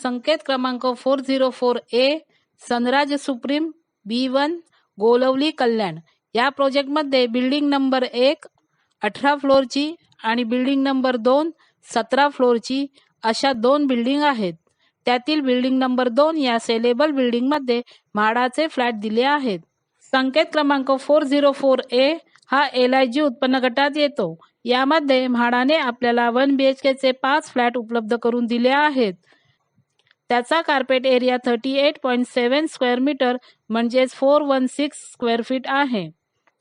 संकेत क्रमांक 404A, Sanraj supreme, B1, गोलवली, कल्याण. या प्रोजेक्टमध्ये बिल्डिंग नंबर 1 18 फ्लोअरची आणि बिल्डिंग नंबर 2 17 फ्लोअरची अशा 2 बिल्डिंग आहेत. त्यातील बिल्डिंग नंबर 2 या सेलेबल बिल्डिंगमध्ये म्हाडाचे फ्लॅट दिले आहेत. संकेत क्रमांक 404A हा LIG उत्पन्न गटात येतो. यामध्ये म्हाडाने आपल्याला 1 BHK चे 5 फ्लॅट उपलब्ध करून दिले आहेत. त्याचा कार्पेट एरिया 38.7 स्क्वेअर मीटर म्हणजेच 416 स्क्वेअर फीट आहे.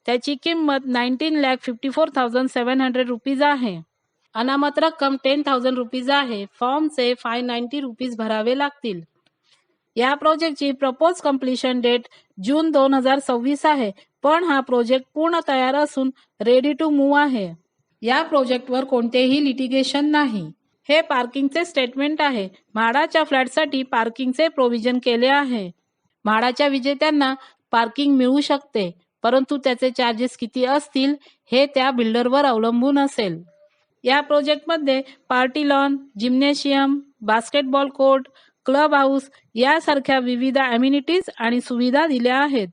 त्याची किंमत 19,54,700 रुपीज आहे. अनामत रक्कम 10,000 रुपीज आहे. फॉर्मचे 590 रुपीज भरावे लागतील. या प्रोजेक्टची प्रपोज कम्प्लिशन डेट जून 2026 आहे, पण हा प्रोजेक्ट पूर्ण तयार असून रेडी टू मूव्ह आहे. या प्रोजेक्टवर कोणतेही लिटिगेशन नाही. हे पार्किंगचे स्टेटमेंट आहे. म्हाडाच्या फ्लॅटसाठी पार्किंगचे प्रोव्हिजन केले आहे. म्हाडाच्या विजेत्यांना पार्किंग मिळू शकते, परंतु त्याचे चार्जेस किती असतील हे त्या बिल्डरवर अवलंबून असेल. या प्रोजेक्टमध्ये party lawn, gymnasium, basketball court, club house यासारख्या विविध अम्युनिटीज आणि सुविधा दिल्या आहेत.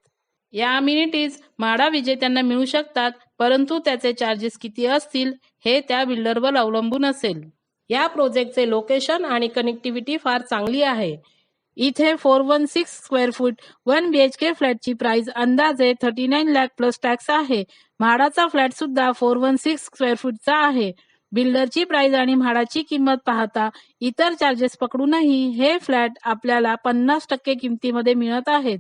या अम्युनिटीज म्हाडा विजेत्यांना मिळू शकतात, परंतु त्याचे चार्जेस किती असतील हे त्या बिल्डरवर अवलंबून असेल. या प्रोजेक्टचे लोकेशन आणि कनेक्टिव्हिटी फार चांगली आहे. इथे 416 स्क्वेअर फूट 1 BHK फ्लॅटची प्राइस अंदाजे 39 लाख प्लस टॅक्स आहे. म्हाडाचा फ्लॅट सुद्धा 416 स्क्वेअर फूटचा आहे. बिल्डरची प्राइस आणि म्हाडाची किंमत पाहता इतर चार्जेस पकडूनही हे फ्लॅट आपल्याला 50% किमतीमध्ये मिळत आहेत.